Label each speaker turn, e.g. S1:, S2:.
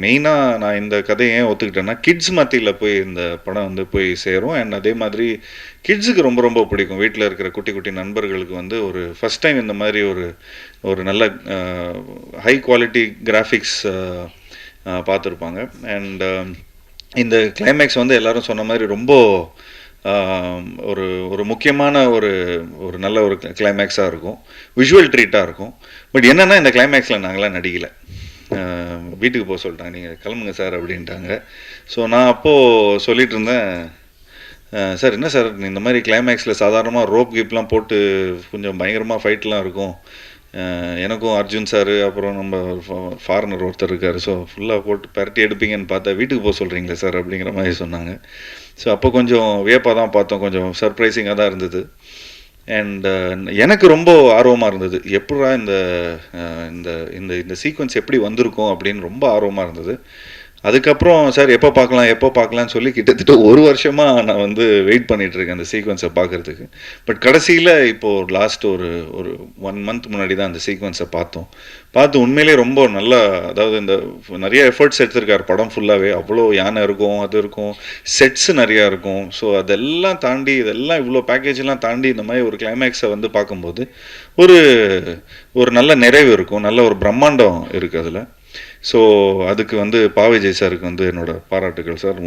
S1: மெயினாக நான் இந்த கதையை ஏன் ஒத்துக்கிட்டேன்னா கிட்ஸ் மத்தியில் போய் இந்த படம் வந்து போய் சேரும். அண்ட் அதே மாதிரி கிட்ஸுக்கு ரொம்ப ரொம்ப பிடிக்கும். வீட்டில் இருக்கிற குட்டி குட்டி நண்பர்களுக்கு வந்து ஒரு ஃபஸ்ட் டைம் இந்த மாதிரி ஒரு ஒரு நல்ல ஹை குவாலிட்டி கிராஃபிக்ஸ் பார்த்துருப்பாங்க. அண்ட் இந்த கிளைமேக்ஸ் வந்து எல்லாரும் சொன்ன மாதிரி ரொம்ப ஒரு ஒரு முக்கியமான ஒரு ஒரு நல்ல ஒரு கிளைமேக்ஸாக இருக்கும், விஷுவல் ட்ரீட்டாக இருக்கும். பட் என்னென்னா இந்த கிளைமேக்ஸில் நாங்களாம் நடிக்கலை. வீட்டுக்கு போக சொல்லிட்டாங்க, நீங்கள் கிளம்புங்க சார் அப்படின்ட்டாங்க. ஸோ நான் அப்போது சொல்லிகிட்டு இருந்தேன், சார் என்ன சார் இந்த மாதிரி கிளைமேக்ஸில் சாதாரணமாக ரோப் கீப்லாம் போட்டு கொஞ்சம் பயங்கரமாக ஃபைட்லாம் இருக்கும், எனக்கும் அர்ஜுன் சார் அப்புறம் நம்ம ஃபாரினர் ஒருத்தர் இருக்கார், ஸோ ஃபுல்லாக போட்டு பரட்டி எடுப்பீங்கன்னு பார்த்தா வீட்டுக்கு போக சொல்கிறீங்களே சார் அப்படிங்கிற மாதிரி சொன்னாங்க. ஸோ அப்போ கொஞ்சம் வியப்பாக தான் பார்த்தோம், கொஞ்சம் சர்ப்ரைசிங்காக தான் இருந்தது. அண்ட் எனக்கு ரொம்ப ஆர்வமாக இருந்தது, எப்படா இந்த இந்த இந்த இந்த சீக்வன்ஸ் எப்படி வந்திருக்கும் அப்படின்னு ரொம்ப ஆர்வமாக இருந்தது. அதுக்கப்புறம் சார் எப்போ பார்க்கலான்னு சொல்லி கிட்டத்தட்ட ஒரு வருஷமாக நான் வந்து வெயிட் பண்ணிகிட்ருக்கேன் அந்த சீக்வன்ஸை பார்க்குறதுக்கு. பட் கடைசியில் இப்போது லாஸ்ட் ஒரு ஒரு 1 month முன்னாடி தான் அந்த சீக்வன்ஸை பார்த்து உண்மையிலே ரொம்ப நல்லா, அதாவது இந்த நிறைய எஃபர்ட்ஸ் எடுத்திருக்கார் படம் ஃபுல்லாகவே. அவ்வளோ யானை இருக்கும், அது இருக்கும், செட்ஸு நிறையா இருக்கும். ஸோ அதெல்லாம் தாண்டி இதெல்லாம் இவ்வளோ பேக்கேஜெலாம் தாண்டி இந்த மாதிரி ஒரு கிளைமேக்ஸை வந்து பார்க்கும்போது ஒரு ஒரு நல்ல நிறைவு இருக்கும், நல்ல ஒரு பிரம்மாண்டம் இருக்குது அதில். ஸோ அதுக்கு வந்து பாவை ஜெய் சாருக்கு வந்து என்னோடய பாராட்டுகள் சார்.